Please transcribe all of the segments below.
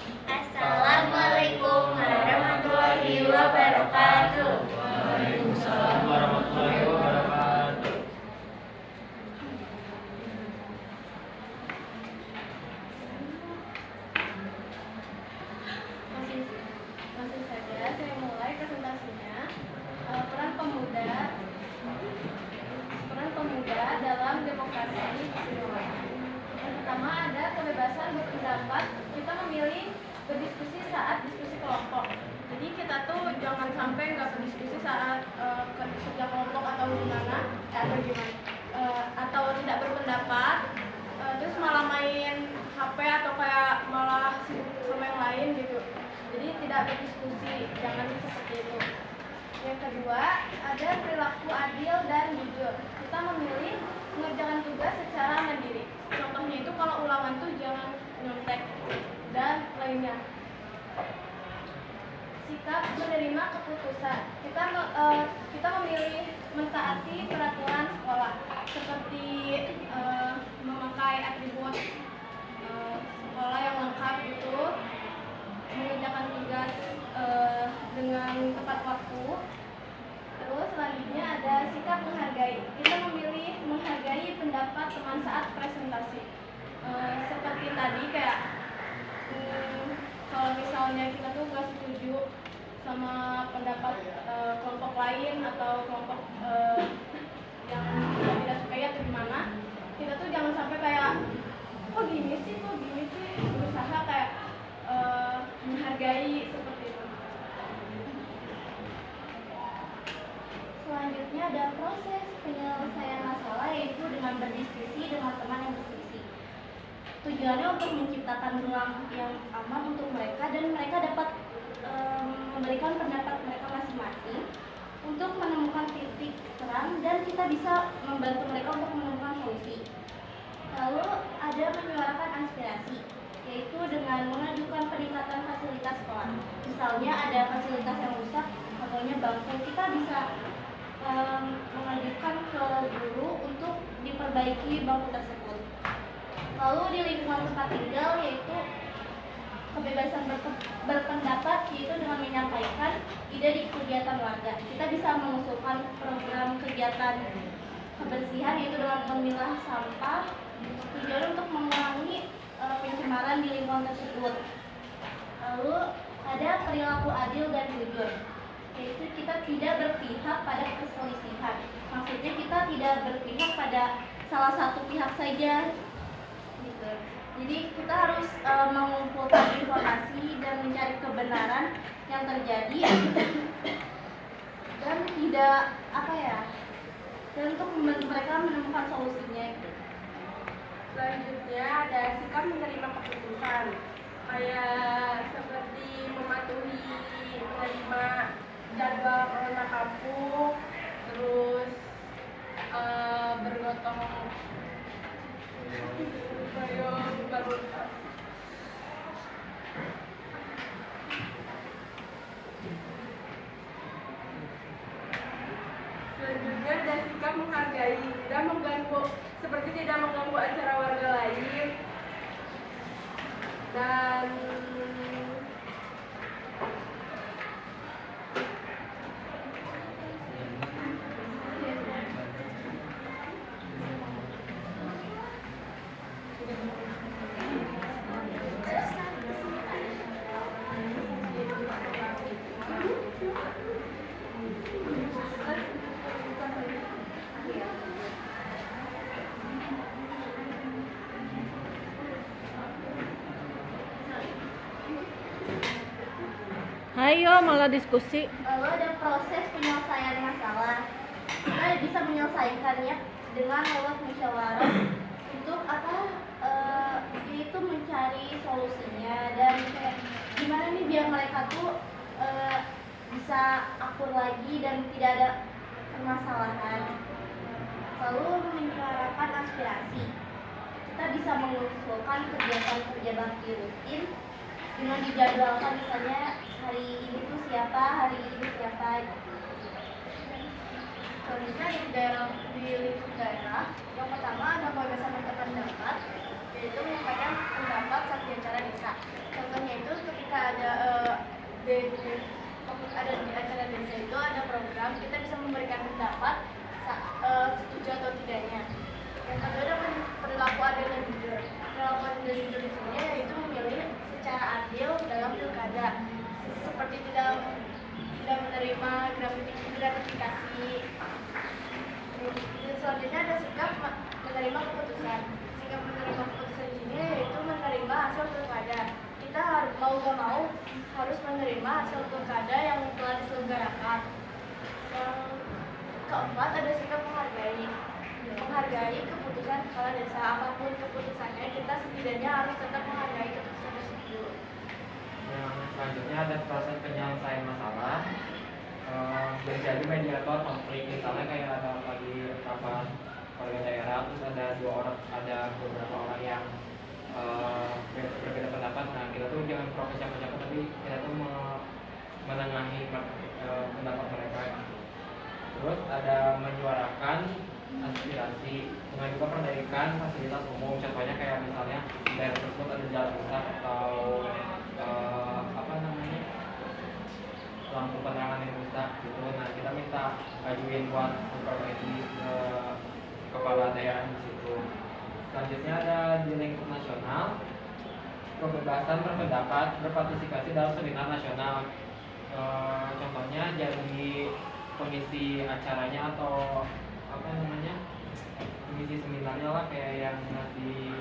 Assalamualaikum warahmatullahi wabarakatuh. Waalaikumsalam warahmatullahi wabarakatuh. Langsung saja saya mulai presentasinya. Peran pemuda dalam demokrasi Indonesia. Yang pertama ada kebebasan berpendapat. Kita memilih berdiskusi saat diskusi kelompok. Jadi kita tuh jangan sampai nggak berdiskusi saat kerja kelompok atau gimana, atau tidak berpendapat, terus malah main HP atau kayak malah sibuk sama yang lain gitu. Jadi tidak berdiskusi, jangan seperti itu. Yang kedua, ada perilaku adil dan jujur. Kita memilih mengerjakan tugas secara mandiri. Contohnya itu kalau ulangan tuh jangan nyontek dan lainnya. Sikap menerima keputusan. Kita memilih mentaati peraturan sekolah seperti memakai atribut sekolah yang lengkap itu, mengerjakan tugas dengan tepat waktu. Terus selanjutnya ada sikap menghargai. Kita memilih menghargai pendapat teman saat presentasi. Seperti tadi kayak kalau misalnya kita tuh gak setuju sama pendapat kelompok lain atau kelompok yang tidak suka atau gimana, kita tuh jangan sampai kayak kok gini sih, berusaha kayak menghargai seperti itu. Selanjutnya ada proses penyelesaian masalah, yaitu dengan berdiskusi dengan teman yang berselisih. Tujuannya untuk menciptakan ruang yang aman untuk mereka dan mereka dapat memberikan pendapat mereka masing-masing untuk menemukan titik terang dan kita bisa membantu mereka untuk menemukan solusi. Lalu ada menyuarakan aspirasi, yaitu dengan mengajukan peningkatan fasilitas sekolah. Misalnya ada fasilitas yang rusak, contohnya bangku, kita bisa mengajukan ke guru untuk diperbaiki bangku tersebut. Lalu di lingkungan tempat tinggal, yaitu kebebasan berpendapat, yaitu dengan menyampaikan ide di kegiatan warga. Kita bisa mengusulkan program kegiatan kebersihan, yaitu dengan memilah sampah, tujuan untuk mengurangi pencemaran di lingkungan tersebut. Lalu ada perilaku adil dan jujur, yaitu kita tidak berpihak pada perselisihan. Maksudnya kita tidak berpihak pada salah satu pihak saja gitu. Jadi kita harus mengumpulkan informasi dan mencari kebenaran yang terjadi dan tidak dan untuk membantu mereka menemukan solusinya gitu. Selanjutnya ada sikap menerima keputusan, kayak seperti mematuhi menerima jadwal corona kampung, terus bergotong royong barusan. Selanjutnya ada sikap menghargai, tidak mengganggu, seperti tidak mengganggu acara warga lain dan Ayo malah diskusi. lalu ada proses penyelesaian masalah. Kita bisa menyelesaikannya dengan lewat musyawarah untuk yaitu mencari solusinya dan kayak gimana nih biar mereka tuh bisa akur lagi dan tidak ada permasalahan. Lalu menyuarakan aspirasi. Kita bisa mengusulkan kegiatan kerja bakti rutin dengan dijadwalkan, misalnya hari ini tuh siapa, hari ini siapa. Selanjutnya di lingkup daerah, yang pertama ada kebebasan berpendapat, yaitu menyampaikan pendapat saat di acara desa. Contohnya itu ada di acara desa itu ada program kita bisa memberikan pendapat setuju atau tidaknya. Yang kedua ada perilaku adil dan jujur. Perilaku adil dan jujur di sini yaitu memilih secara adil dalam pilkada, seperti tidak menerima gratifikasi. Selanjutnya ada sikap menerima keputusan. Sikap menerima keputusan di sini yaitu menerima hasil pilkada. Kita mau gak mau harus menerima hasil pilkada yang telah diselenggarakan. Yang keempat ada sikap menghargai keputusan kepala desa. Apapun keputusannya, kita setidaknya harus tetap menghargai keputusan tersebut. Yang selanjutnya ada proses penyelesaian masalah. Menjadi mediator konflik, misalnya kayak ada lagi rapat warga daerah, terus ada beberapa orang yang berbeda pendapat. Nah, kita tuh jangan pro siapa-siapa, tapi kita tuh menengahi pendapat mereka. Terus ada menyuarakan aspirasi, mengajukan perbaikan fasilitas umum, contohnya kayak misalnya daerah tersebut ada jalan rusak atau lampu penerangan yang rusak gitu. Nah, kita minta ajuin buat memperbaiki ke kepala daerah di situ. Selanjutnya ada di lingkup nasional, kebebasan berpendapat, berpartisipasi dalam seminar nasional. Contohnya jadi pengisi acaranya atau pengisi seminarnya lah, kayak yang ngasih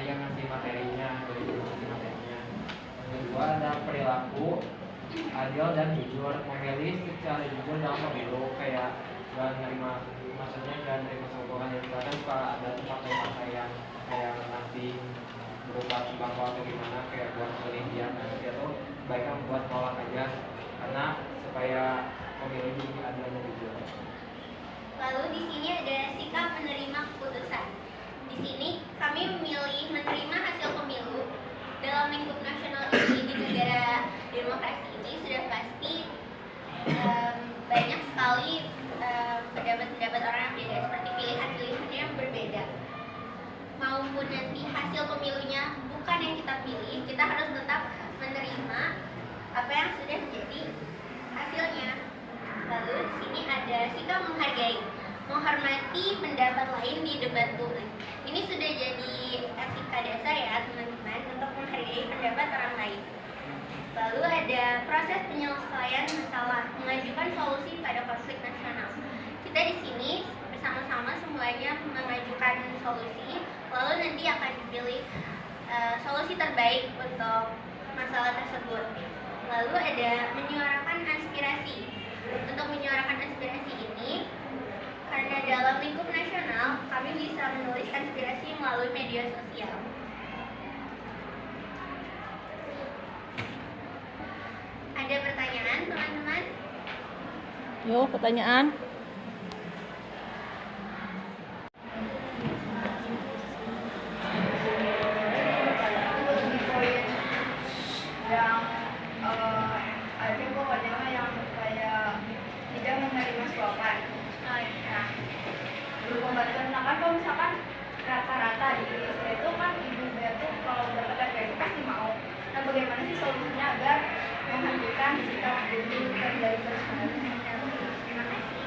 yang ngasih materinya. Yang kedua ada perilaku adil dan jujur, memilih secara jujur dalam pemilu, kayak gak nerima, maksudnya gak nerima sokongan. Yang kadang suka ada partai-partai yang kayak ngasih berupa sembako atau gimana, kayak buat penelitian. Nah, dia tuh baiknya buat nolak aja, karena supaya pemilu ini adil dan jujur. Lalu di sini ada sikap menerima keputusan. Di sini kami memilih menerima hasil pemilu. Dalam lingkup nasional ini, di negara demokrasi ini sudah pasti banyak sekali pendapat-pendapat orang yang berbeda, seperti pilihan-pilihan yang berbeda. Maupun nanti hasil pemilunya bukan yang kita pilih, kita harus tetap menerima apa yang sudah menjadi hasilnya. Lalu di sini ada sikap menghargai, menghormati pendapat lain di debat publik. Ini sudah jadi etika dasar ya teman-teman, untuk menghargai pendapat orang lain. Lalu ada proses penyelesaian masalah, mengajukan solusi pada konflik nasional. Kita di sini bersama-sama semuanya mengajukan solusi, lalu nanti akan dipilih solusi terbaik untuk masalah tersebut. Lalu ada menyuarakan aspirasi. Untuk menyuarakan aspirasi ini, karena dalam lingkup nasional, kami bisa menulis aspirasi melalui media sosial. Ada pertanyaan, teman-teman? Yo, pertanyaan. Yang ada pokoknya yang kayak tidak menerima suapan. Nah, berupa bantuan. Nah, kan kalau misalkan rata-rata di Indonesia itu kan ibu-ibu itu kalau mendapatkan kayak itu pasti mau. Nah, bagaimana sih solusinya agar menghadirkan sikap jujur dan dari personalitasnya? Terima kasih.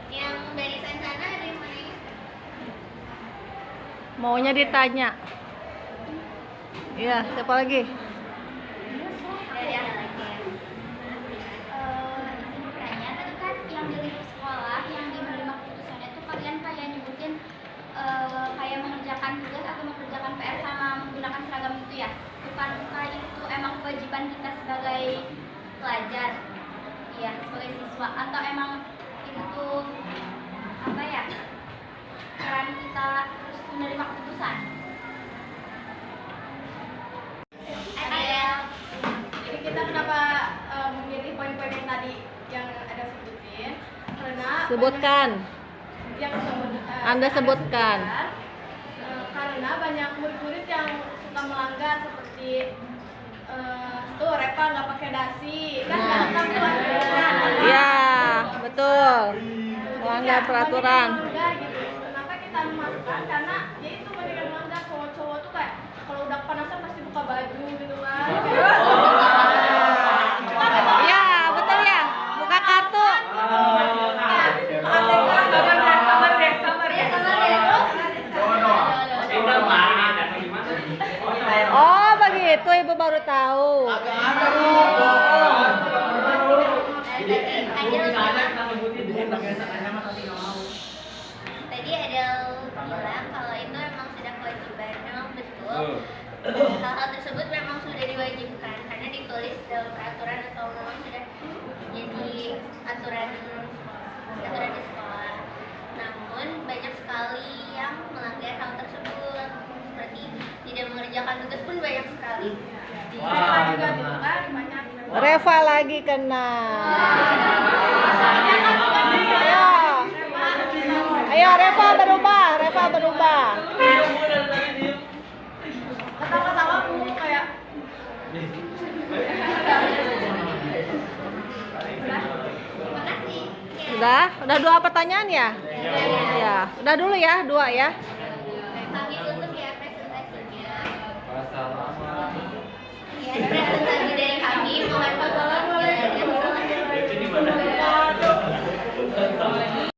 Yang barisan sana ada yang mana ya? Maunya ditanya. Iya, siapa lagi? Dari yang lagi ya? Izin bertanya, tadi kan yang di lingkup sekolah yang menerima keputusannya itu kalian kayak nyebutin kayak mengerjakan tugas atau mengerjakan PR sama menggunakan seragam itu ya? Bukankah itu emang kewajiban kita sebagai pelajar? Iya, sebagai siswa, atau emang itu apa ya? Peran kita terus menerima keputusan? Jadi kita kenapa Sebutkan. yang Anda sebutkan. Karena banyak murid-murid yang suka melanggar seperti tuh Reva nggak pakai dasi kan gampang tuh aturan. Ya, betul. Melanggar Ya, peraturan. banyak yang melanggar gitu. Kenapa kita memasukkan? Karena ya itu banyak yang melanggar, cowok-cowok tuh kayak kalau udah panasan pasti buka baju gitu kan. Ya, betul ya. Buka kartu. Oh, begitu Ibu baru tahu. Tadi ada bilang kalau itu memang sudah kewajiban, memang betul. Hal-hal tersebut memang sudah diwajibkan karena ditulis dalam peraturan atau memang sudah jadi aturan di sekolah. Namun banyak sekali yang melanggar hal tersebut, seperti tidak mengerjakan tugas pun banyak sekali. Reva juga gitu kan banyak. Reva lagi kena. Ayo. Ayo Reva berubah, Reva berubah. Ketawa-ketawa bu kayak Makasih. Udah dua pertanyaan ya? Ya, udah dulu ya, dua ya. Kami tutup ya presentasinya. Wassalamualaikum. Ya,